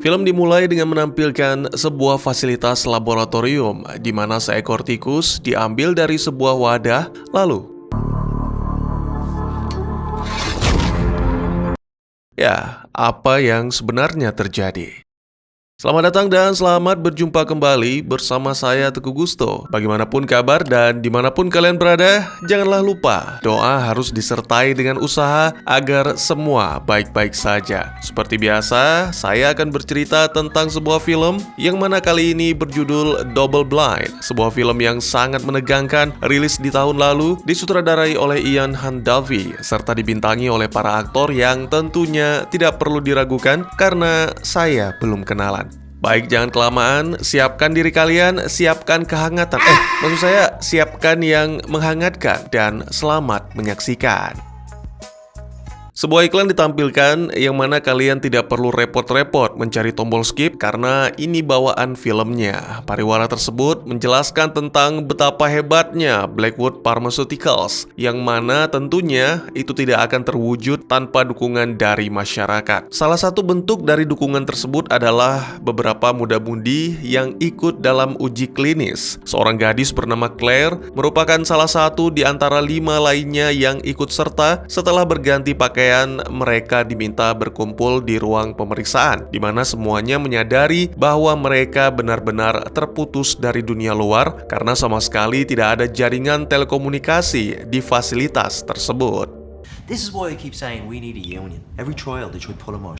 Film dimulai dengan menampilkan sebuah fasilitas laboratorium di mana seekor tikus diambil dari sebuah wadah, lalu apa yang sebenarnya terjadi? Selamat datang dan selamat berjumpa kembali bersama saya Teguh Gusto. Bagaimanapun kabar dan dimanapun kalian berada, janganlah lupa doa harus disertai dengan usaha agar semua baik-baik saja. Seperti biasa, saya akan bercerita tentang sebuah film yang mana kali ini berjudul Double Blind. Sebuah film yang sangat menegangkan, rilis di tahun lalu, disutradarai oleh Ian Handavy, serta dibintangi oleh para aktor yang tentunya tidak perlu diragukan karena saya belum kenalan. Baik, jangan kelamaan, siapkan diri kalian, siapkan kehangatan. Maksud saya, siapkan yang menghangatkan dan selamat menyaksikan. Sebuah iklan ditampilkan yang mana kalian tidak perlu repot-repot mencari tombol skip karena ini bawaan filmnya. Pariwara tersebut menjelaskan tentang betapa hebatnya Blackwood Pharmaceuticals, yang mana tentunya itu tidak akan terwujud tanpa dukungan dari masyarakat. Salah satu bentuk dari dukungan tersebut adalah beberapa muda-mudi yang ikut dalam uji klinis. Seorang gadis bernama Claire merupakan salah satu di antara 5 lainnya yang ikut serta setelah berganti pakaian. Mereka diminta berkumpul di ruang pemeriksaan, di mana semuanya menyadari bahwa mereka benar-benar terputus dari dunia luar karena sama sekali tidak ada jaringan telekomunikasi di fasilitas tersebut. This is why I keep saying we need a union. Every trial they should put them on.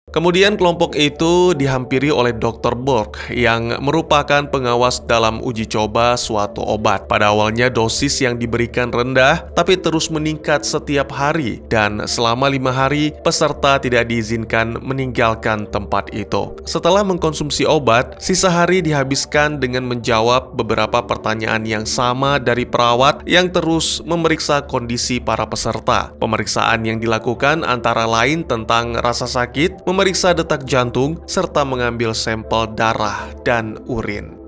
Kemudian kelompok itu dihampiri oleh Dr. Burke yang merupakan pengawas dalam uji coba suatu obat. Pada awalnya dosis yang diberikan rendah, tapi terus meningkat setiap hari, dan selama 5 hari peserta tidak diizinkan meninggalkan tempat itu. Setelah mengkonsumsi obat, sisa hari dihabiskan dengan menjawab beberapa pertanyaan yang sama dari perawat yang terus memeriksa kondisi para peserta. Pemeriksaan yang dilakukan antara lain tentang rasa sakit, memeriksa detak jantung, serta mengambil sampel darah dan urin.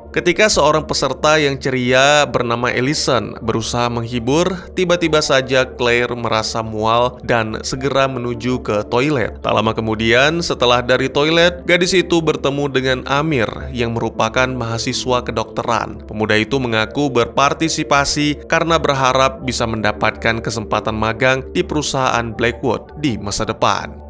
Ketika seorang peserta yang ceria bernama Ellison berusaha menghibur, tiba-tiba saja Claire merasa mual dan segera menuju ke toilet. Tak lama kemudian, setelah dari toilet, gadis itu bertemu dengan Amir yang merupakan mahasiswa kedokteran. Pemuda itu mengaku berpartisipasi karena berharap bisa mendapatkan kesempatan magang di perusahaan Blackwood di masa depan.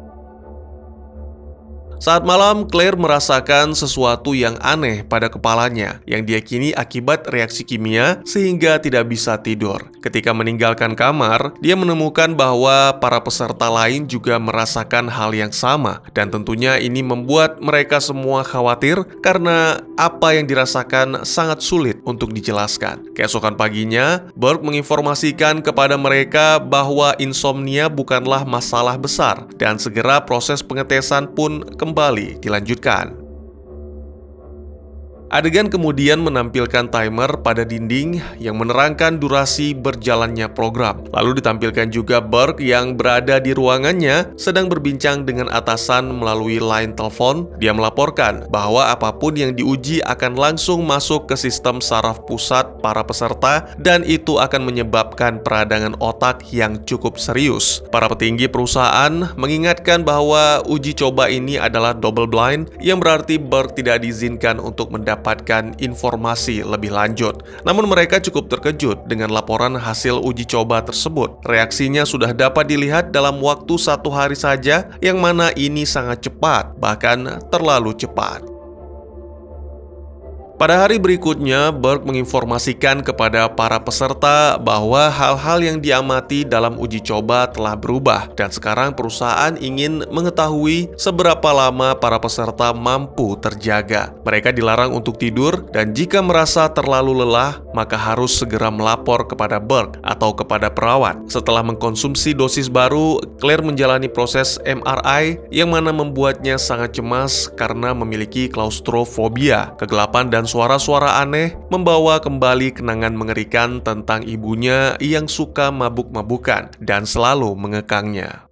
Saat malam, Claire merasakan sesuatu yang aneh pada kepalanya yang diyakini akibat reaksi kimia sehingga tidak bisa tidur. Ketika meninggalkan kamar, dia menemukan bahwa para peserta lain juga merasakan hal yang sama, dan tentunya ini membuat mereka semua khawatir karena apa yang dirasakan sangat sulit untuk dijelaskan. Keesokan paginya, Burke menginformasikan kepada mereka bahwa insomnia bukanlah masalah besar dan segera proses pengetesan pun kembali dilanjutkan. Adegan kemudian menampilkan timer pada dinding yang menerangkan durasi berjalannya program. Lalu ditampilkan juga Burke yang berada di ruangannya sedang berbincang dengan atasan melalui line telepon. Dia melaporkan bahwa apapun yang diuji akan langsung masuk ke sistem saraf pusat para peserta dan itu akan menyebabkan peradangan otak yang cukup serius. Para petinggi perusahaan mengingatkan bahwa uji coba ini adalah double blind, yang berarti Burke tidak diizinkan untuk mendapatkan informasi lebih lanjut. Namun mereka cukup terkejut dengan laporan hasil uji coba tersebut. Reaksinya sudah dapat dilihat dalam waktu 1 hari saja, yang mana ini sangat cepat, bahkan terlalu cepat. Pada hari berikutnya, Burke menginformasikan kepada para peserta bahwa hal-hal yang diamati dalam uji coba telah berubah dan sekarang perusahaan ingin mengetahui seberapa lama para peserta mampu terjaga. Mereka dilarang untuk tidur dan jika merasa terlalu lelah, maka harus segera melapor kepada Burke atau kepada perawat. Setelah mengkonsumsi dosis baru, Claire menjalani proses MRI yang mana membuatnya sangat cemas karena memiliki klaustrofobia. Kegelapan dan suara-suara aneh membawa kembali kenangan mengerikan tentang ibunya yang suka mabuk-mabukan dan selalu mengekangnya.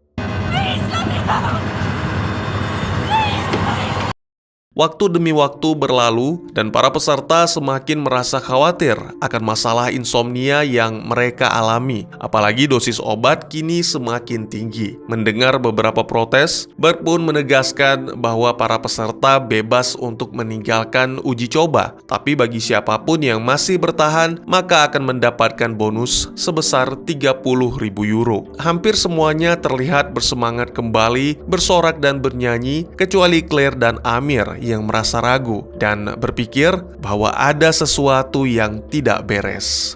Waktu demi waktu berlalu dan para peserta semakin merasa khawatir akan masalah insomnia yang mereka alami. Apalagi dosis obat kini semakin tinggi. Mendengar beberapa protes, Burke pun menegaskan bahwa para peserta bebas untuk meninggalkan uji coba. Tapi bagi siapapun yang masih bertahan, maka akan mendapatkan bonus sebesar 30.000 euro. Hampir semuanya terlihat bersemangat kembali, bersorak dan bernyanyi, kecuali Claire dan Amir yang merasa ragu dan berpikir bahwa ada sesuatu yang tidak beres.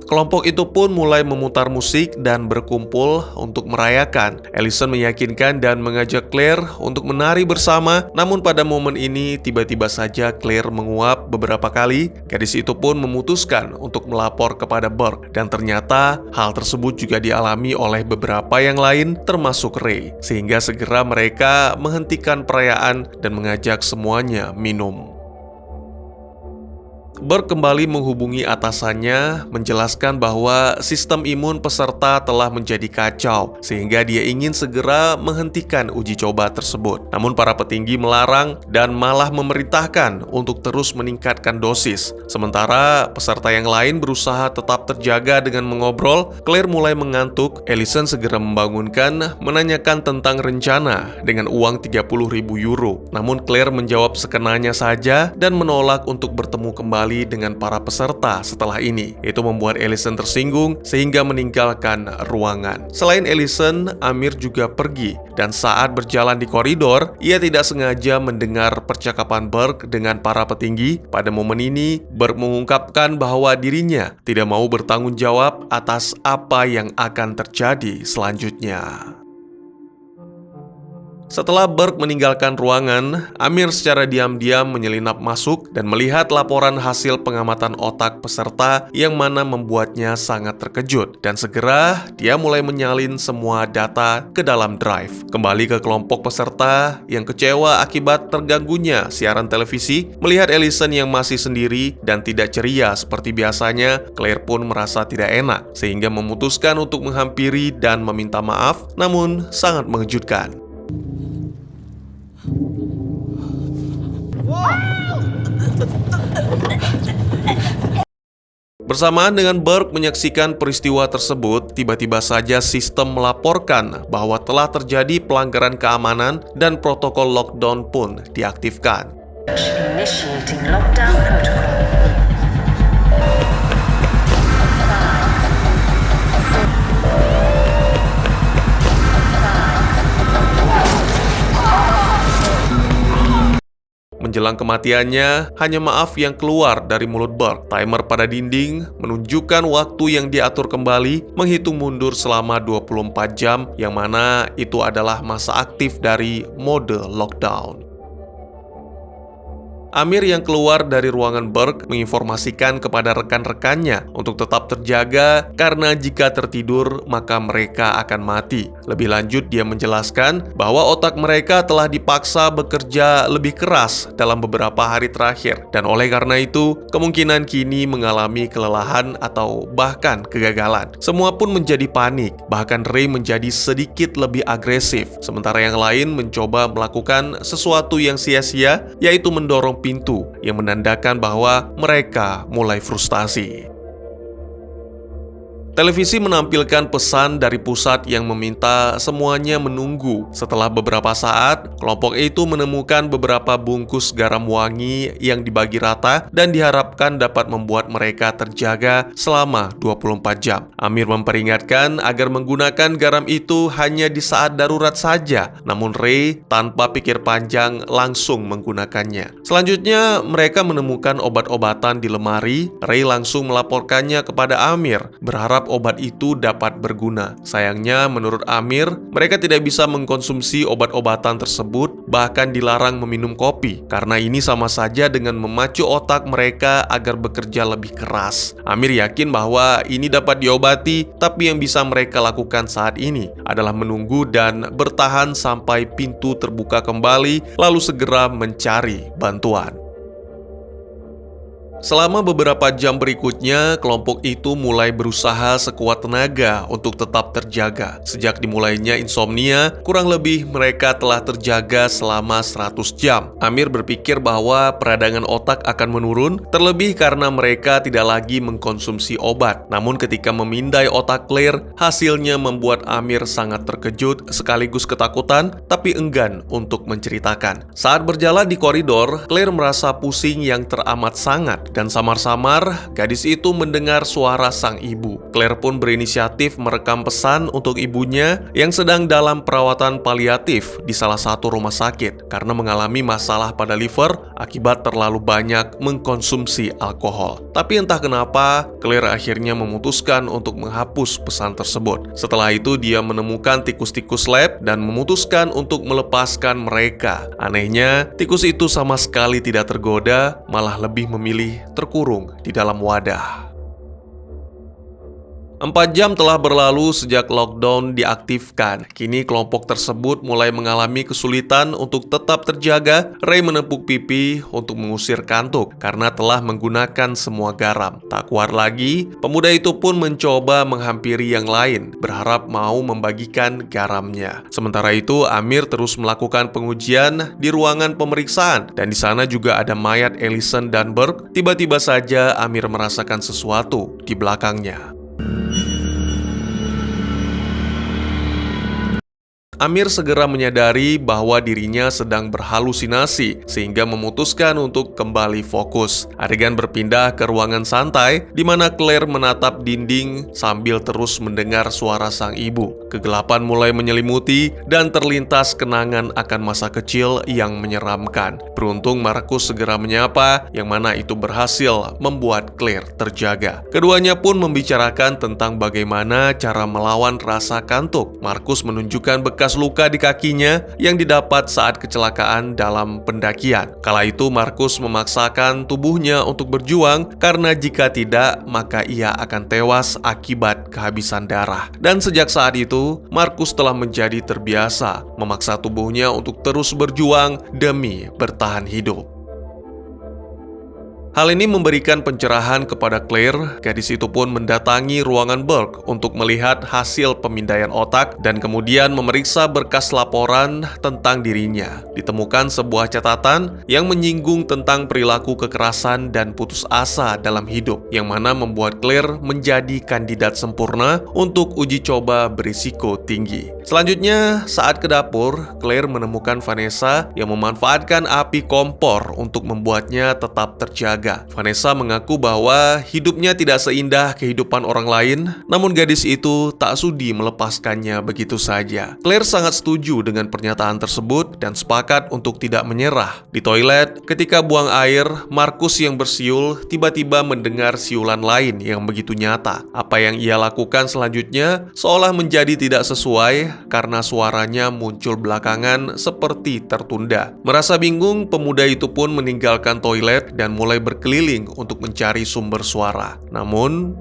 Kelompok itu pun mulai memutar musik dan berkumpul untuk merayakan. Allison meyakinkan dan mengajak Claire untuk menari bersama, namun pada momen ini tiba-tiba saja Claire menguap beberapa kali. Gadis itu pun memutuskan untuk melapor kepada Burke, dan ternyata hal tersebut juga dialami oleh beberapa yang lain termasuk Ray, sehingga segera mereka menghentikan perayaan dan mengajak semuanya minum. Burke kembali menghubungi atasannya, menjelaskan bahwa sistem imun peserta telah menjadi kacau, sehingga dia ingin segera menghentikan uji coba tersebut. Namun para petinggi melarang dan malah memerintahkan untuk terus meningkatkan dosis. Sementara peserta yang lain berusaha tetap terjaga dengan mengobrol, Claire mulai mengantuk. Allison segera membangunkan, menanyakan tentang rencana dengan uang 30.000 euro. Namun Claire menjawab sekenanya saja dan menolak untuk bertemu kembali dengan para peserta setelah ini. Itu membuat Allison tersinggung sehingga meninggalkan ruangan. Selain Allison, Amir juga pergi, dan saat berjalan di koridor, ia tidak sengaja mendengar percakapan Burke dengan para petinggi. Pada momen ini, Burke mengungkapkan bahwa dirinya tidak mau bertanggung jawab atas apa yang akan terjadi selanjutnya. Setelah Burke meninggalkan ruangan, Amir secara diam-diam menyelinap masuk dan melihat laporan hasil pengamatan otak peserta yang mana membuatnya sangat terkejut. Dan segera dia mulai menyalin semua data ke dalam drive. Kembali ke kelompok peserta yang kecewa akibat terganggunya siaran televisi, melihat Allison yang masih sendiri dan tidak ceria seperti biasanya, Claire pun merasa tidak enak, sehingga memutuskan untuk menghampiri dan meminta maaf, namun sangat mengejutkan. Bersamaan dengan Burke menyaksikan peristiwa tersebut, tiba-tiba saja sistem melaporkan bahwa telah terjadi pelanggaran keamanan dan protokol lockdown pun diaktifkan. Initiating lockdown protocol. Menjelang kematiannya, hanya maaf yang keluar dari mulut Burke. Timer pada dinding menunjukkan waktu yang diatur kembali, menghitung mundur selama 24 jam, yang mana itu adalah masa aktif dari mode lockdown. Amir yang keluar dari ruangan Burke menginformasikan kepada rekan-rekannya untuk tetap terjaga karena jika tertidur maka mereka akan mati. Lebih lanjut dia menjelaskan bahwa otak mereka telah dipaksa bekerja lebih keras dalam beberapa hari terakhir, dan oleh karena itu kemungkinan kini mengalami kelelahan atau bahkan kegagalan. Semua pun menjadi panik, bahkan Ray menjadi sedikit lebih agresif, sementara yang lain mencoba melakukan sesuatu yang sia-sia, yaitu mendorong pintu yang menandakan bahwa mereka mulai frustasi. Televisi menampilkan pesan dari pusat yang meminta semuanya menunggu. Setelah beberapa saat, kelompok itu menemukan beberapa bungkus garam wangi yang dibagi rata dan diharapkan dapat membuat mereka terjaga selama 24 jam. Amir memperingatkan agar menggunakan garam itu hanya di saat darurat saja, namun Ray tanpa pikir panjang langsung menggunakannya. Selanjutnya, mereka menemukan obat-obatan di lemari. Ray langsung melaporkannya kepada Amir, berharap obat itu dapat berguna. Sayangnya, menurut Amir, mereka tidak bisa mengkonsumsi obat-obatan tersebut, bahkan dilarang meminum kopi, karena ini sama saja dengan memacu otak mereka agar bekerja lebih keras. Amir yakin bahwa ini dapat diobati, tapi yang bisa mereka lakukan saat ini adalah menunggu dan bertahan sampai pintu terbuka kembali, lalu segera mencari bantuan. Selama beberapa jam berikutnya, kelompok itu mulai berusaha sekuat tenaga untuk tetap terjaga. Sejak dimulainya insomnia, kurang lebih mereka telah terjaga selama 100 jam. Amir berpikir bahwa peradangan otak akan menurun, terlebih karena mereka tidak lagi mengkonsumsi obat. Namun ketika memindai otak Claire, hasilnya membuat Amir sangat terkejut sekaligus ketakutan, tapi enggan untuk menceritakan. Saat berjalan di koridor, Claire merasa pusing yang teramat sangat. Dan samar-samar, gadis itu mendengar suara sang ibu. Claire pun berinisiatif merekam pesan untuk ibunya yang sedang dalam perawatan paliatif di salah satu rumah sakit karena mengalami masalah pada liver akibat terlalu banyak mengkonsumsi alkohol. Tapi entah kenapa, Claire akhirnya memutuskan untuk menghapus pesan tersebut. Setelah itu, dia menemukan tikus-tikus lab dan memutuskan untuk melepaskan mereka. Anehnya, tikus itu sama sekali tidak tergoda, malah lebih memilih terkurung di dalam wadah. 4 jam telah berlalu sejak lockdown diaktifkan. Kini kelompok tersebut mulai mengalami kesulitan untuk tetap terjaga. Ray menepuk pipi untuk mengusir kantuk karena telah menggunakan semua garam. Tak kuat lagi, pemuda itu pun mencoba menghampiri yang lain, berharap mau membagikan garamnya. Sementara itu, Amir terus melakukan pengujian di ruangan pemeriksaan dan di sana juga ada mayat Ellison dan Burke. Tiba-tiba saja Amir merasakan sesuatu di belakangnya. Amir segera menyadari bahwa dirinya sedang berhalusinasi sehingga memutuskan untuk kembali fokus. Adegan berpindah ke ruangan santai di mana Claire menatap dinding sambil terus mendengar suara sang ibu. Kegelapan mulai menyelimuti dan terlintas kenangan akan masa kecil yang menyeramkan. Beruntung Markus segera menyapa, yang mana itu berhasil membuat Claire terjaga. Keduanya pun membicarakan tentang bagaimana cara melawan rasa kantuk. Markus menunjukkan bekas luka di kakinya yang didapat saat kecelakaan dalam pendakian. Kala itu Markus memaksakan tubuhnya untuk berjuang karena jika tidak maka ia akan tewas akibat kehabisan darah. Dan sejak saat itu Markus telah menjadi terbiasa memaksa tubuhnya untuk terus berjuang demi bertahan hidup. Hal ini memberikan pencerahan kepada Claire. Gadis itu pun mendatangi ruangan Burke untuk melihat hasil pemindaian otak dan kemudian memeriksa berkas laporan tentang dirinya. Ditemukan sebuah catatan yang menyinggung tentang perilaku kekerasan dan putus asa dalam hidup, yang mana membuat Claire menjadi kandidat sempurna untuk uji coba berisiko tinggi. Selanjutnya, saat ke dapur, Claire menemukan Vanessa yang memanfaatkan api kompor untuk membuatnya tetap terjaga. Vanessa mengaku bahwa hidupnya tidak seindah kehidupan orang lain, namun gadis itu tak sudi melepaskannya begitu saja. Claire sangat setuju dengan pernyataan tersebut dan sepakat untuk tidak menyerah. Di toilet, ketika buang air, Markus yang bersiul tiba-tiba mendengar siulan lain yang begitu nyata. Apa yang ia lakukan selanjutnya seolah menjadi tidak sesuai karena suaranya muncul belakangan seperti tertunda. Merasa bingung, pemuda itu pun meninggalkan toilet dan mulai berkeliling untuk mencari sumber suara. Namun,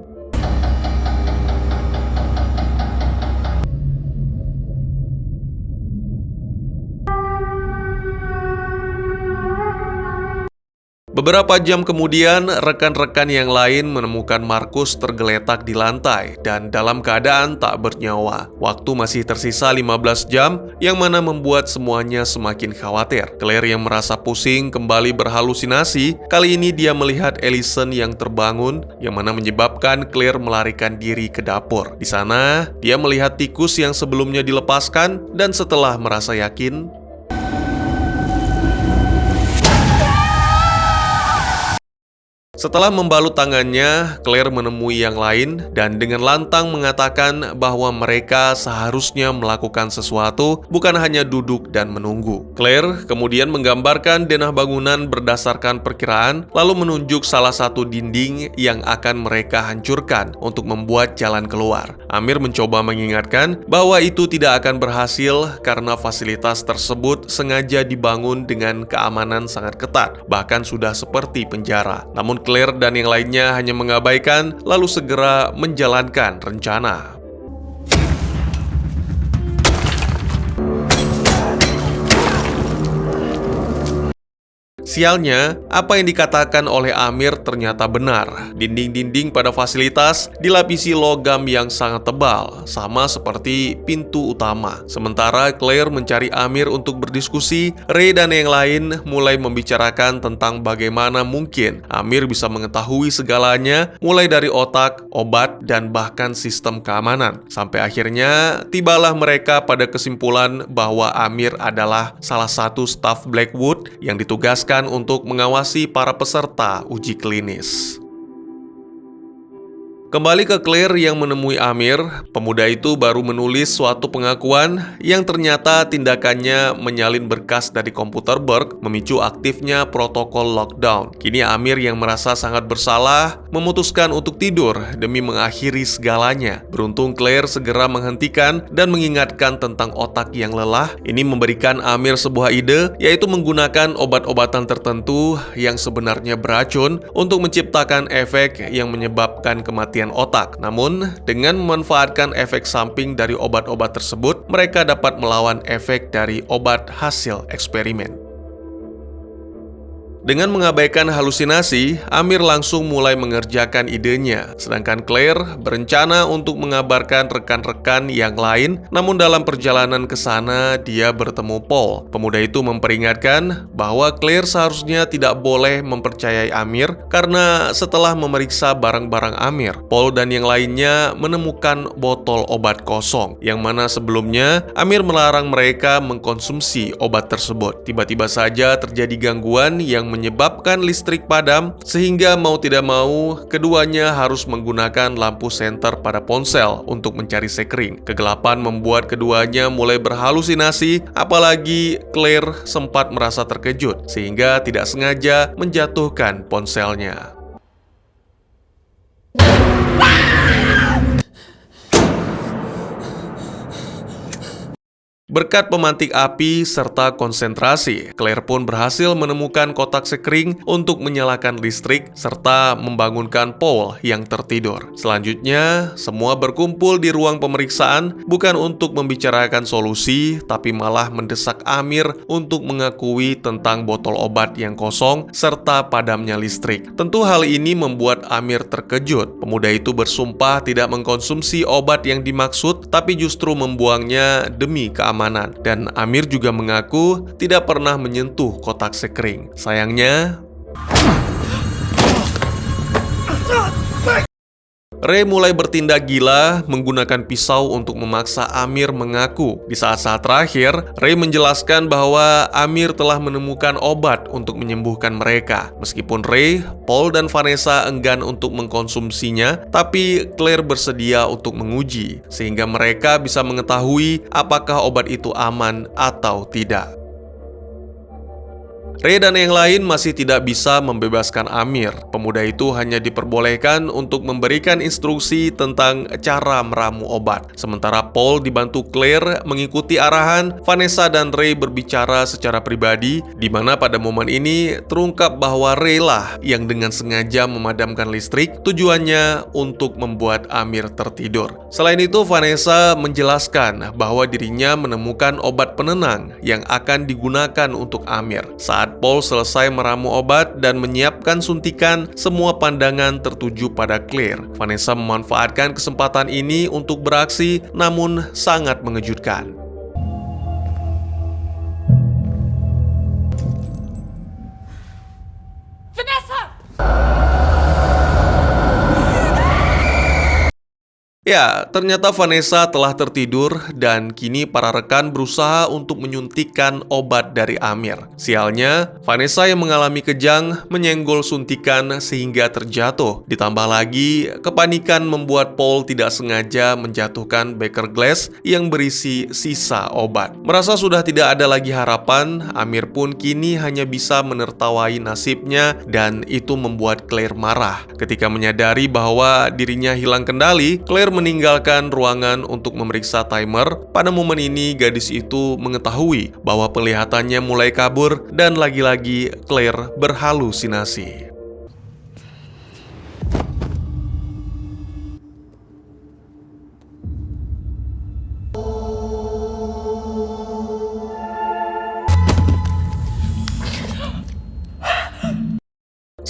beberapa jam kemudian, rekan-rekan yang lain menemukan Markus tergeletak di lantai dan dalam keadaan tak bernyawa. Waktu masih tersisa 15 jam, yang mana membuat semuanya semakin khawatir. Claire yang merasa pusing kembali berhalusinasi. Kali ini dia melihat Ellison yang terbangun, yang mana menyebabkan Claire melarikan diri ke dapur. Di sana, dia melihat tikus yang sebelumnya dilepaskan dan setelah merasa yakin, setelah membalut tangannya, Claire menemui yang lain dan dengan lantang mengatakan bahwa mereka seharusnya melakukan sesuatu, bukan hanya duduk dan menunggu. Claire kemudian menggambarkan denah bangunan berdasarkan perkiraan, lalu menunjuk salah satu dinding yang akan mereka hancurkan untuk membuat jalan keluar. Amir mencoba mengingatkan bahwa itu tidak akan berhasil karena fasilitas tersebut sengaja dibangun dengan keamanan sangat ketat, bahkan sudah seperti penjara. Namun Claire dan yang lainnya hanya mengabaikan lalu segera menjalankan rencana. Sialnya, apa yang dikatakan oleh Amir ternyata benar. Dinding-dinding pada fasilitas dilapisi logam yang sangat tebal, sama seperti pintu utama. Sementara Claire mencari Amir untuk berdiskusi, Ray dan yang lain mulai membicarakan tentang bagaimana mungkin Amir bisa mengetahui segalanya, mulai dari otak, obat, dan bahkan sistem keamanan. Sampai akhirnya, tibalah mereka pada kesimpulan bahwa Amir adalah salah satu staf Blackwood yang ditugaskan untuk mengawasi para peserta uji klinis. Kembali ke Claire yang menemui Amir, pemuda itu baru menulis suatu pengakuan yang ternyata tindakannya menyalin berkas dari komputer Burke memicu aktifnya protokol lockdown. Kini Amir yang merasa sangat bersalah memutuskan untuk tidur demi mengakhiri segalanya. Beruntung Claire segera menghentikan dan mengingatkan tentang otak yang lelah. Ini memberikan Amir sebuah ide, yaitu menggunakan obat-obatan tertentu yang sebenarnya beracun untuk menciptakan efek yang menyebabkan kematian otak. Namun, dengan memanfaatkan efek samping dari obat-obat tersebut, mereka dapat melawan efek dari obat hasil eksperimen. Dengan mengabaikan halusinasi, Amir langsung mulai mengerjakan idenya, sedangkan Claire berencana untuk mengabarkan rekan-rekan yang lain. Namun dalam perjalanan ke sana, dia bertemu Paul. Pemuda itu memperingatkan bahwa Claire seharusnya tidak boleh mempercayai Amir karena setelah memeriksa barang-barang Amir, Paul dan yang lainnya menemukan botol obat kosong, yang mana sebelumnya Amir melarang mereka mengkonsumsi obat tersebut. Tiba-tiba saja terjadi gangguan yang menyebabkan listrik padam, sehingga mau tidak mau keduanya harus menggunakan lampu senter pada ponsel untuk mencari sekring. Kegelapan membuat keduanya mulai berhalusinasi, apalagi Claire sempat merasa terkejut sehingga tidak sengaja menjatuhkan ponselnya. Berkat pemantik api serta konsentrasi, Claire pun berhasil menemukan kotak sekring untuk menyalakan listrik serta membangunkan Paul yang tertidur. Selanjutnya, semua berkumpul di ruang pemeriksaan bukan untuk membicarakan solusi, tapi malah mendesak Amir untuk mengakui tentang botol obat yang kosong serta padamnya listrik. Tentu hal ini membuat Amir terkejut. Pemuda itu bersumpah tidak mengkonsumsi obat yang dimaksud, tapi justru membuangnya demi keamanan. Dan Amir juga mengaku tidak pernah menyentuh kotak sekring. Sayangnya, Ray mulai bertindak gila menggunakan pisau untuk memaksa Amir mengaku. Di saat-saat terakhir, Ray menjelaskan bahwa Amir telah menemukan obat untuk menyembuhkan mereka. Meskipun Ray, Paul, dan Vanessa enggan untuk mengkonsumsinya, tapi Claire bersedia untuk menguji, sehingga mereka bisa mengetahui apakah obat itu aman atau tidak. Ray dan yang lain masih tidak bisa membebaskan Amir. Pemuda itu hanya diperbolehkan untuk memberikan instruksi tentang cara meramu obat. Sementara Paul dibantu Claire mengikuti arahan, Vanessa dan Ray berbicara secara pribadi, di mana pada momen ini terungkap bahwa Ray lah yang dengan sengaja memadamkan listrik, tujuannya untuk membuat Amir tertidur. Selain itu, Vanessa menjelaskan bahwa dirinya menemukan obat penenang yang akan digunakan untuk Amir. Saat Paul selesai meramu obat dan menyiapkan suntikan, semua pandangan tertuju pada Claire. Vanessa memanfaatkan kesempatan ini untuk beraksi, namun sangat mengejutkan. Ya, ternyata Vanessa telah tertidur dan kini para rekan berusaha untuk menyuntikkan obat dari Amir. Sialnya, Vanessa yang mengalami kejang menyenggol suntikan sehingga terjatuh. Ditambah lagi, kepanikan membuat Paul tidak sengaja menjatuhkan beker glass yang berisi sisa obat. Merasa sudah tidak ada lagi harapan, Amir pun kini hanya bisa menertawai nasibnya dan itu membuat Claire marah. Ketika menyadari bahwa dirinya hilang kendali, Claire meninggalkan ruangan untuk memeriksa timer. Pada momen ini, gadis itu mengetahui bahwa penglihatannya mulai kabur dan lagi-lagi Claire berhalusinasi.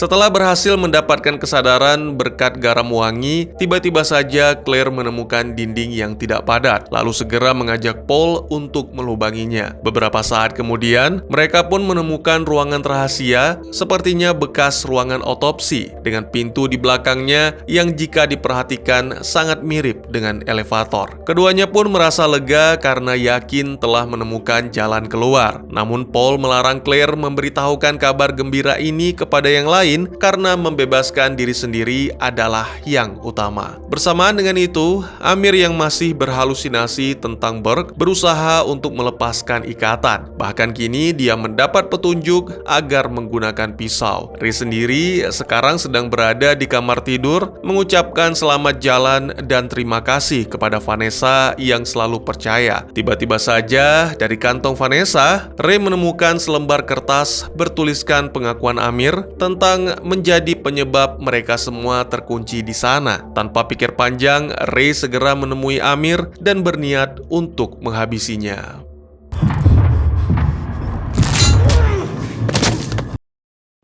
Setelah berhasil mendapatkan kesadaran berkat garam wangi, tiba-tiba saja Claire menemukan dinding yang tidak padat, lalu segera mengajak Paul untuk melubanginya. Beberapa saat kemudian, mereka pun menemukan ruangan rahasia, sepertinya bekas ruangan otopsi, dengan pintu di belakangnya yang jika diperhatikan sangat mirip dengan elevator. Keduanya pun merasa lega karena yakin telah menemukan jalan keluar. Namun Paul melarang Claire memberitahukan kabar gembira ini kepada yang lain karena membebaskan diri sendiri adalah yang utama. Bersamaan dengan itu, Amir yang masih berhalusinasi tentang Burke berusaha untuk melepaskan ikatan. Bahkan kini dia mendapat petunjuk agar menggunakan pisau. Ray sendiri sekarang sedang berada di kamar tidur, mengucapkan selamat jalan dan terima kasih kepada Vanessa yang selalu percaya. Tiba-tiba saja dari kantong Vanessa, Ray menemukan selembar kertas bertuliskan pengakuan Amir tentang menjadi penyebab mereka semua terkunci di sana. Tanpa pikir panjang, Ray segera menemui Amir dan berniat untuk menghabisinya.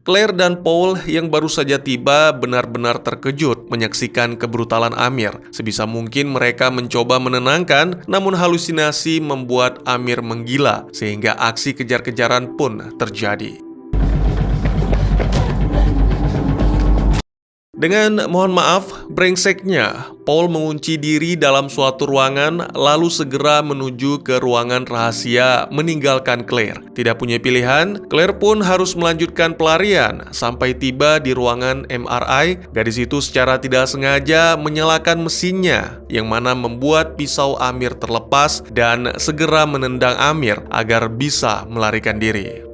Claire dan Paul yang baru saja tiba benar-benar terkejut menyaksikan kebrutalan Amir. Sebisa mungkin mereka mencoba menenangkan, namun halusinasi membuat Amir menggila, sehingga aksi kejar-kejaran pun terjadi. Dengan mohon maaf, brengseknya, Paul mengunci diri dalam suatu ruangan lalu segera menuju ke ruangan rahasia meninggalkan Claire. Tidak punya pilihan, Claire pun harus melanjutkan pelarian. Sampai tiba di ruangan MRI, gadis itu secara tidak sengaja menyalakan mesinnya, yang mana membuat pisau Amir terlepas dan segera menendang Amir agar bisa melarikan diri.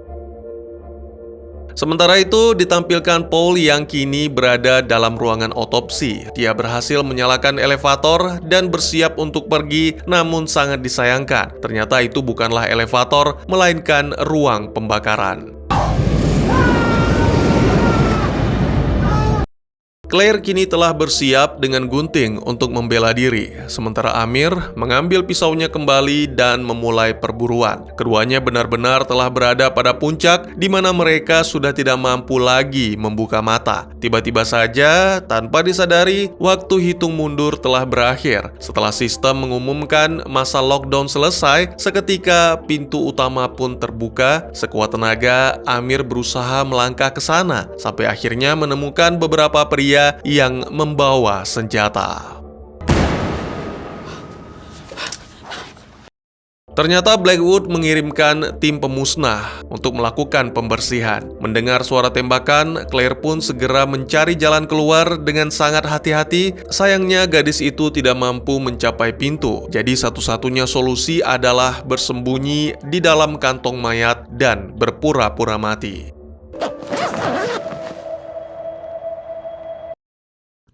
Sementara itu, ditampilkan Paul yang kini berada dalam ruangan otopsi. Dia berhasil menyalakan elevator dan bersiap untuk pergi, namun sangat disayangkan. Ternyata itu bukanlah elevator, melainkan ruang pembakaran. Claire kini telah bersiap dengan gunting untuk membela diri, sementara Amir mengambil pisaunya kembali dan memulai perburuan. Keduanya benar-benar telah berada pada puncak di mana mereka sudah tidak mampu lagi membuka mata. Tiba-tiba saja, tanpa disadari, waktu hitung mundur telah berakhir. Setelah sistem mengumumkan masa lockdown selesai, seketika pintu utama pun terbuka. Sekuat tenaga, Amir berusaha melangkah ke sana, sampai akhirnya menemukan beberapa pria yang membawa senjata. Ternyata Blackwood mengirimkan tim pemusnah untuk melakukan pembersihan. Mendengar suara tembakan, Claire pun segera mencari jalan keluar dengan sangat hati-hati. Sayangnya gadis itu tidak mampu mencapai pintu. Jadi satu-satunya solusi adalah bersembunyi di dalam kantong mayat dan berpura-pura mati.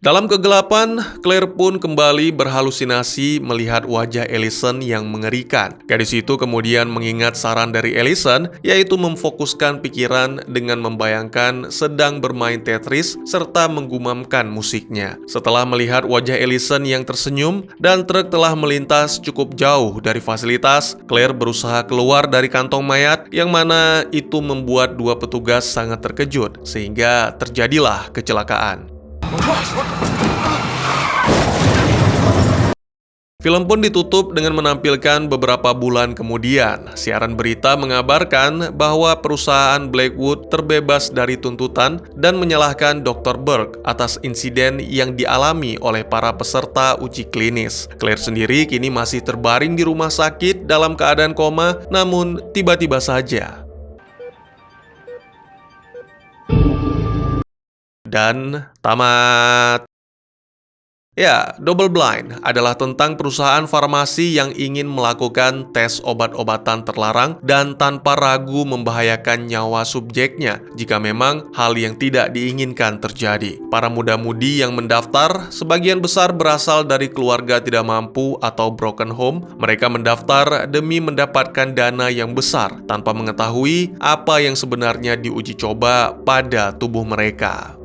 Dalam kegelapan, Claire pun kembali berhalusinasi melihat wajah Allison yang mengerikan. Gadis itu kemudian mengingat saran dari Allison, yaitu memfokuskan pikiran dengan membayangkan sedang bermain Tetris serta menggumamkan musiknya. Setelah melihat wajah Allison yang tersenyum dan truk telah melintas cukup jauh dari fasilitas, Claire berusaha keluar dari kantong mayat, yang mana itu membuat dua petugas sangat terkejut, sehingga terjadilah kecelakaan. Film pun ditutup dengan menampilkan beberapa bulan kemudian. Siaran berita mengabarkan bahwa perusahaan Blackwood terbebas dari tuntutan dan menyalahkan Dr. Burke atas insiden yang dialami oleh para peserta uji klinis. Claire sendiri kini masih terbaring di rumah sakit dalam keadaan koma, namun tiba-tiba saja. Dan tamat. Ya, Double Blind adalah tentang perusahaan farmasi yang ingin melakukan tes obat-obatan terlarang dan tanpa ragu membahayakan nyawa subjeknya jika memang hal yang tidak diinginkan terjadi. Para muda-mudi yang mendaftar sebagian besar berasal dari keluarga tidak mampu atau broken home. Mereka mendaftar demi mendapatkan dana yang besar tanpa mengetahui apa yang sebenarnya diuji coba pada tubuh mereka.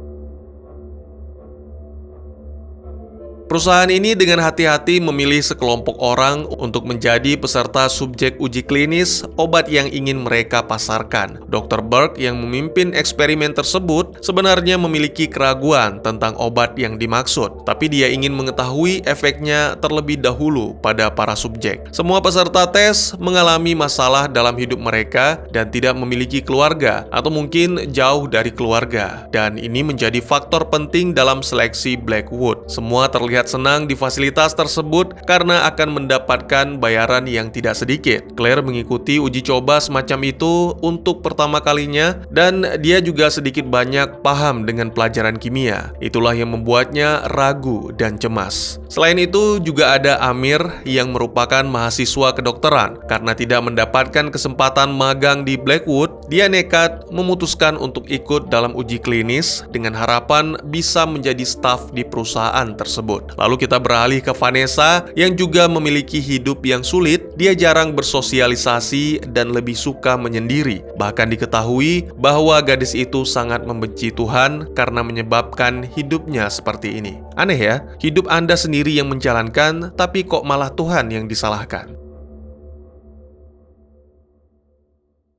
Perusahaan ini dengan hati-hati memilih sekelompok orang untuk menjadi peserta subjek uji klinis obat yang ingin mereka pasarkan. Dr. Burke yang memimpin eksperimen tersebut sebenarnya memiliki keraguan tentang obat yang dimaksud, tapi dia ingin mengetahui efeknya terlebih dahulu pada para subjek. Semua peserta tes mengalami masalah dalam hidup mereka dan tidak memiliki keluarga atau mungkin jauh dari keluarga, dan ini menjadi faktor penting dalam seleksi Blackwood. Semua terlihat senang di fasilitas tersebut karena akan mendapatkan bayaran yang tidak sedikit. Claire mengikuti uji coba semacam itu untuk pertama kalinya dan dia juga sedikit banyak paham dengan pelajaran kimia. Itulah yang membuatnya ragu dan cemas. Selain itu juga ada Amir yang merupakan mahasiswa kedokteran. Karena tidak mendapatkan kesempatan magang di Blackwood, dia nekat memutuskan untuk ikut dalam uji klinis dengan harapan bisa menjadi staf di perusahaan tersebut. Lalu kita beralih ke Vanessa yang juga memiliki hidup yang sulit. Dia jarang bersosialisasi dan lebih suka menyendiri. Bahkan diketahui bahwa gadis itu sangat membenci Tuhan karena menyebabkan hidupnya seperti ini. Aneh ya, hidup Anda sendiri yang menjalankan, tapi kok malah Tuhan yang disalahkan.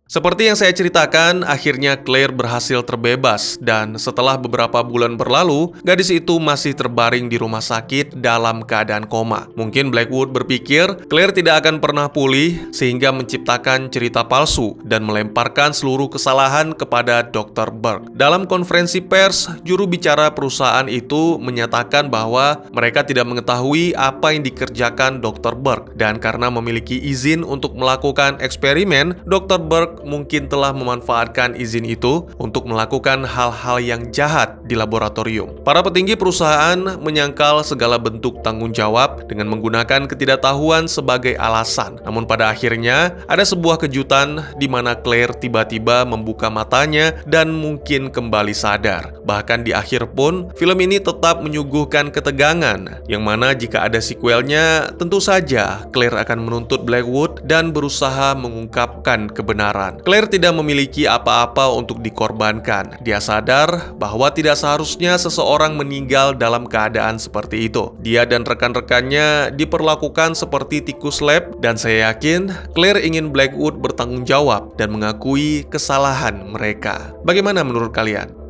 Seperti yang saya ceritakan, akhirnya Claire berhasil terbebas dan setelah beberapa bulan berlalu, gadis itu masih terbaring di rumah sakit dalam keadaan koma. Mungkin Blackwood berpikir Claire tidak akan pernah pulih sehingga menciptakan cerita palsu dan melemparkan seluruh kesalahan kepada Dr. Burke. Dalam konferensi pers, juru bicara perusahaan itu menyatakan bahwa mereka tidak mengetahui apa yang dikerjakan Dr. Burke dan karena memiliki izin untuk melakukan eksperimen, Dr. Burke mungkin telah memanfaatkan izin itu untuk melakukan hal-hal yang jahat di laboratorium. Para petinggi perusahaan menyangkal segala bentuk tanggung jawab dengan menggunakan ketidaktahuan sebagai alasan. Namun pada akhirnya ada sebuah kejutan di mana Claire tiba-tiba membuka matanya dan mungkin kembali sadar. Bahkan di akhir pun, film ini tetap menyuguhkan ketegangan, yang mana jika ada sequelnya, tentu saja Claire akan menuntut Blackwood dan berusaha mengungkapkan kebenaran. Claire tidak memiliki apa-apa untuk dikorbankan. Dia sadar bahwa tidak seharusnya seseorang meninggal dalam keadaan seperti itu. Dia dan rekan-rekannya diperlakukan seperti tikus lab, dan saya yakin Claire ingin Blackwood bertanggung jawab dan mengakui kesalahan mereka. Bagaimana menurut kalian?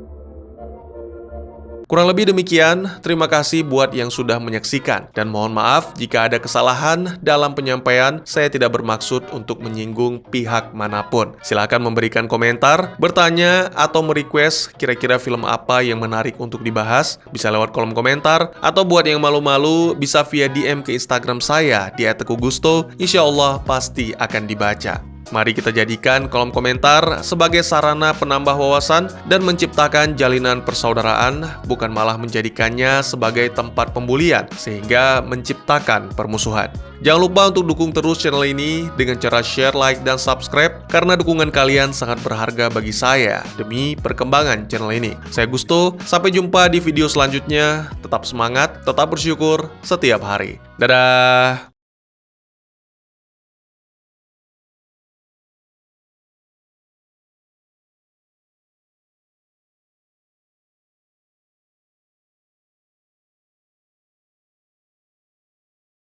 Kurang lebih demikian, terima kasih buat yang sudah menyaksikan. Dan mohon maaf jika ada kesalahan dalam penyampaian, saya tidak bermaksud untuk menyinggung pihak manapun. Silakan memberikan komentar, bertanya, atau merequest kira-kira film apa yang menarik untuk dibahas. Bisa lewat kolom komentar, atau buat yang malu-malu, bisa via DM ke Instagram saya di @tegugusto. Insya Allah pasti akan dibaca. Mari kita jadikan kolom komentar sebagai sarana penambah wawasan dan menciptakan jalinan persaudaraan, bukan malah menjadikannya sebagai tempat pembulian, sehingga menciptakan permusuhan. Jangan lupa untuk dukung terus channel ini dengan cara share, like, dan subscribe, karena dukungan kalian sangat berharga bagi saya demi perkembangan channel ini. Saya Gusto, sampai jumpa di video selanjutnya. Tetap semangat, tetap bersyukur setiap hari. Dadah!